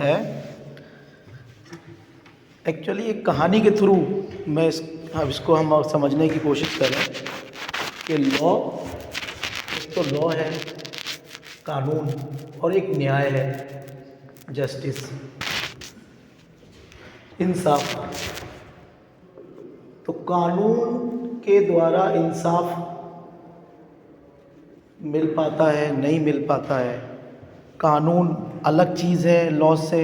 है। एक्चुअली एक कहानी के थ्रू मैं अब इसको हम समझने की कोशिश करें कि लॉ, एक तो लॉ है, कानून, और एक न्याय है, जस्टिस, इंसाफ। तो कानून के द्वारा इंसाफ मिल पाता है, नहीं मिल पाता है। कानून अलग चीज़ है लॉ से,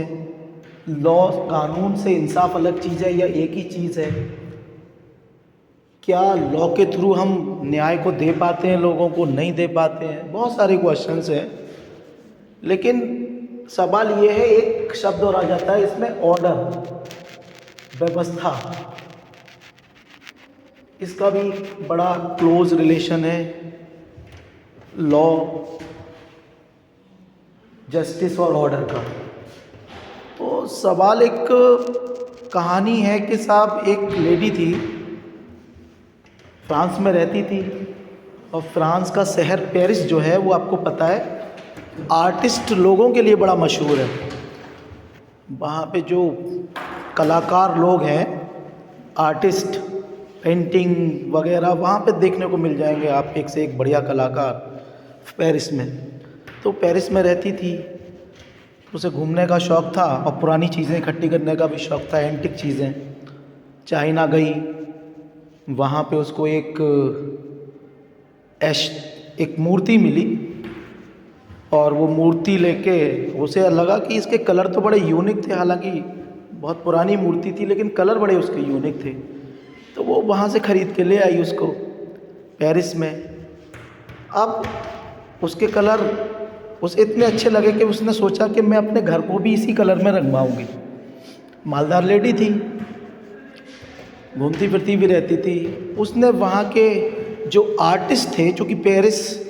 लॉ कानून से इंसाफ अलग चीज़ है या एक ही चीज़ है? क्या लॉ के थ्रू हम न्याय को दे पाते हैं, लोगों को नहीं दे पाते हैं? बहुत सारे क्वेश्चंस हैं, लेकिन सवाल ये है, एक शब्द और आ जाता है इसमें, ऑर्डर, व्यवस्था। इसका भी बड़ा क्लोज रिलेशन है लॉ, जस्टिस और ऑर्डर का। तो सवाल, एक कहानी है कि साहब एक लेडी थी, फ्रांस में रहती थी, और फ्रांस का शहर पेरिस जो है वो आपको पता है आर्टिस्ट लोगों के लिए बड़ा मशहूर है। वहाँ पे जो कलाकार लोग हैं, आर्टिस्ट, पेंटिंग वगैरह वहाँ पे देखने को मिल जाएंगे आप, एक से एक बढ़िया कलाकार पेरिस में। तो पेरिस में रहती थी, उसे घूमने का शौक़ था और पुरानी चीज़ें इकट्ठी करने का भी शौक़ था, एंटिक चीज़ें। चाइना गई, वहाँ पे उसको एक मूर्ति मिली, और वो मूर्ति लेके उसे लगा कि इसके कलर तो बड़े यूनिक थे, हालांकि बहुत पुरानी मूर्ति थी लेकिन कलर बड़े उसके यूनिक थे। तो वो वहाँ से ख़रीद के ले आई उसको पेरिस में। अब उसके कलर उसे इतने अच्छे लगे कि उसने सोचा कि मैं अपने घर को भी इसी कलर में रंगवाऊंगी। मालदार लेडी थी, घूमती फिरती भी रहती थी। उसने वहाँ के जो आर्टिस्ट थे, जो कि पेरिस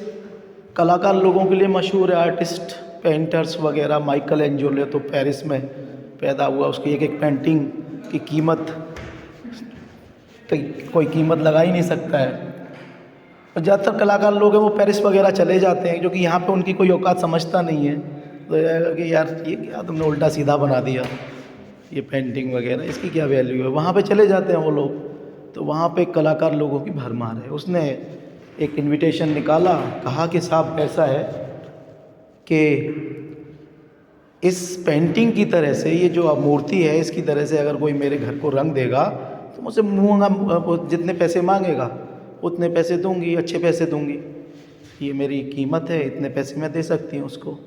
कलाकार लोगों के लिए मशहूर है, आर्टिस्ट, पेंटर्स वगैरह, माइकल एंजेलो तो पेरिस में पैदा हुआ, उसकी एक एक पेंटिंग की कीमत कोई कीमत लगा ही नहीं सकता है। और ज़्यादातर कलाकार लोग हैं वो पेरिस वगैरह चले जाते हैं, क्योंकि यहाँ पे उनकी कोई औकात समझता नहीं है। तो कि यार ये क्या तुमने उल्टा सीधा बना दिया, ये पेंटिंग वगैरह, इसकी क्या वैल्यू है। वहाँ पे चले जाते हैं वो लोग। तो वहाँ पे कलाकार लोगों की भरमार है। उसने एक इनविटेशन निकाला, कहा कि साहब ऐसा है कि इस पेंटिंग की तरह से, ये जो अब मूर्ति है इसकी तरह से अगर कोई मेरे घर को रंग देगा तो मुझे जितने पैसे मांगेगा उतने पैसे दूंगी, अच्छे पैसे दूंगी, ये मेरी कीमत है, इतने पैसे मैं दे सकती हूँ उसको।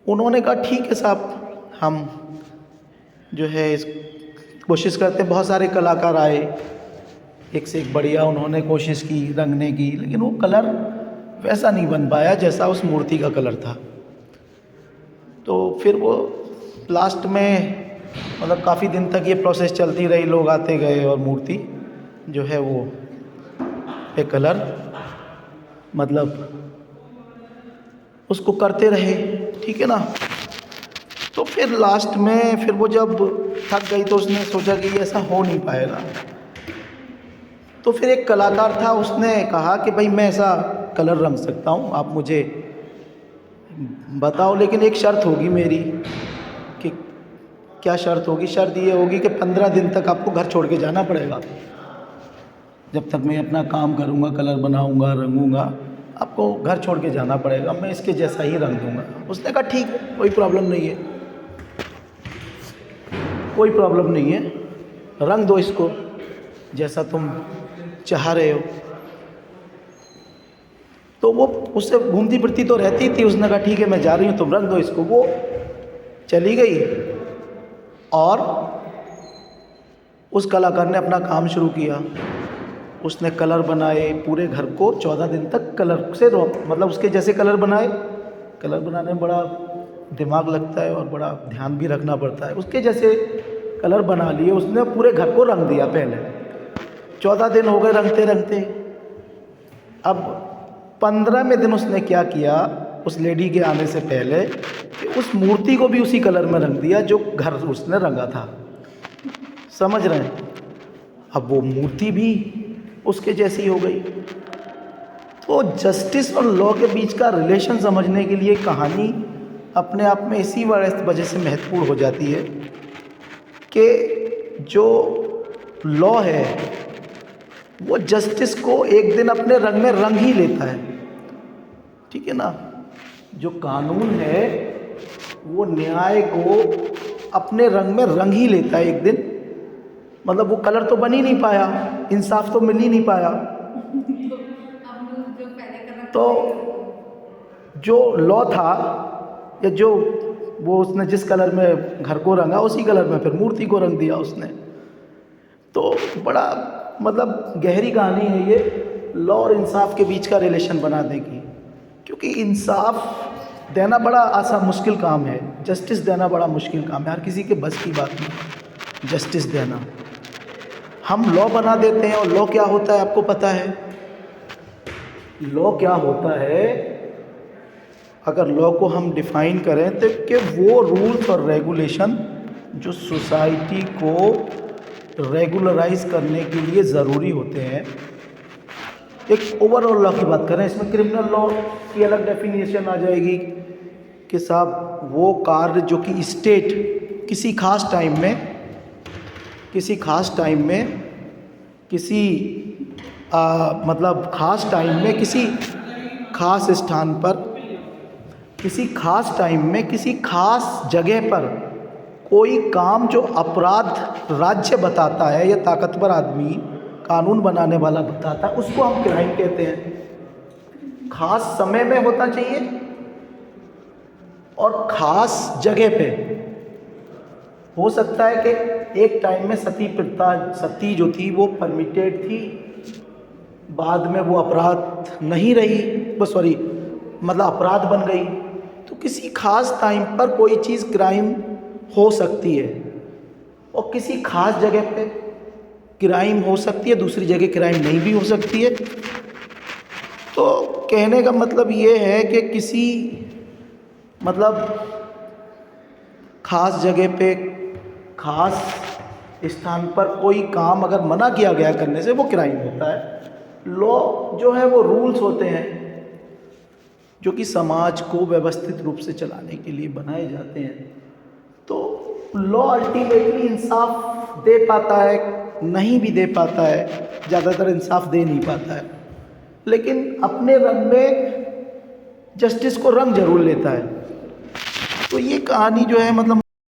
उन्होंने कहा ठीक है साहब, हम जो है इस कोशिश करते हैं। बहुत सारे कलाकार आए, एक से एक बढ़िया उन्होंने कोशिश की रंगने की, लेकिन वो कलर वैसा नहीं बन पाया जैसा उस मूर्ति का कलर था। तो फिर वो लास्ट में, मतलब काफ़ी दिन तक ये प्रोसेस चलती रही, लोग आते गए और मूर्ति जो है वो पे कलर मतलब उसको करते रहे, ठीक है ना। तो फिर लास्ट में फिर वो जब थक गई तो उसने सोचा कि ये ऐसा हो नहीं पाएगा। तो फिर एक कलाकार था, उसने कहा कि भाई मैं ऐसा कलर रंग सकता हूँ, आप मुझे बताओ, लेकिन एक शर्त होगी मेरी। कि क्या शर्त होगी? शर्त ये होगी कि 15 दिन तक आपको घर छोड़ के जाना पड़ेगा। जब तक मैं अपना काम करूँगा, कलर बनाऊँगा, रंगूँगा, आपको घर छोड़ के जाना पड़ेगा, मैं इसके जैसा ही रंग दूँगा। उसने कहा ठीक है, कोई प्रॉब्लम नहीं है, कोई प्रॉब्लम नहीं है, रंग दो इसको जैसा तुम चाह रहे हो। तो वो उससे घूमती फिरती तो रहती थी, उसने कहा ठीक है मैं जा रही हूँ, तुम रंग दो इसको। वो चली गई और उस कलाकार ने अपना काम शुरू किया। उसने कलर बनाए पूरे घर को, 14 दिन तक कलर से मतलब उसके जैसे कलर बनाए। कलर बनाने में बड़ा दिमाग लगता है और बड़ा ध्यान भी रखना पड़ता है। उसके जैसे कलर बना लिए उसने, पूरे घर को रंग दिया। पहले 14 दिन हो गए रंगते रंगते। अब 15वें दिन उसने क्या किया, उस लेडी के आने से पहले, कि उस मूर्ति को भी उसी कलर में रंग दिया जो घर उसने रंगा था। समझ रहे हैं? अब वो मूर्ति भी उसके जैसी हो गई। तो जस्टिस और लॉ के बीच का रिलेशन समझने के लिए कहानी अपने आप में इसी वजह से महत्वपूर्ण हो जाती है कि जो लॉ है वो जस्टिस को एक दिन अपने रंग में रंग ही लेता है, ठीक है ना। जो कानून है वो न्याय को अपने रंग में रंग ही लेता है एक दिन, मतलब वो कलर तो बन ही नहीं पाया, इंसाफ तो मिल ही नहीं पाया। तो जो लॉ था या जो वो उसने जिस कलर में घर को रंगा उसी कलर में फिर मूर्ति को रंग दिया उसने। तो बड़ा मतलब गहरी कहानी है ये लॉ और इंसाफ के बीच का रिलेशन बनाने की, क्योंकि इंसाफ देना बड़ा मुश्किल काम है, जस्टिस देना बड़ा मुश्किल काम है, हर किसी के बस की बात नहीं जस्टिस देना। हम लॉ बना देते हैं और लॉ क्या होता है आपको पता है? लॉ क्या होता है अगर लॉ को हम डिफ़ाइन करें तो कि वो रूल्स और रेगुलेशन जो सोसाइटी को रेगुलराइज करने के लिए ज़रूरी होते हैं। एक ओवरऑल लॉ की बात करें, इसमें क्रिमिनल लॉ की अलग डेफिनेशन आ जाएगी कि साहब वो कार्य जो कि स्टेट किसी खास टाइम में किसी खास टाइम में किसी खास स्थान पर किसी खास टाइम में किसी खास जगह पर कोई काम जो अपराध राज्य बताता है या ताकतवर आदमी कानून बनाने वाला बताता है उसको हम क्राइम कहते हैं। खास समय में होना चाहिए और खास जगह पे। हो सकता है कि एक टाइम में सती जो थी वो परमिटेड थी, बाद में वो अपराध नहीं रही, मतलब अपराध बन गई। तो किसी खास टाइम पर कोई चीज़ क्राइम हो सकती है और किसी खास जगह पे क्राइम हो सकती है, दूसरी जगह क्राइम नहीं भी हो सकती है। तो कहने का मतलब ये है कि किसी खास जगह पे खास स्थान पर कोई काम अगर मना किया गया करने से वो क्राइम होता है। लॉ जो है वो रूल्स होते हैं जो कि समाज को व्यवस्थित रूप से चलाने के लिए बनाए जाते हैं। तो लॉ अल्टीमेटली इंसाफ दे पाता है, नहीं भी दे पाता है, ज़्यादातर इंसाफ दे नहीं पाता है, लेकिन अपने रंग में जस्टिस को रंग जरूर लेता है। तो ये कहानी जो है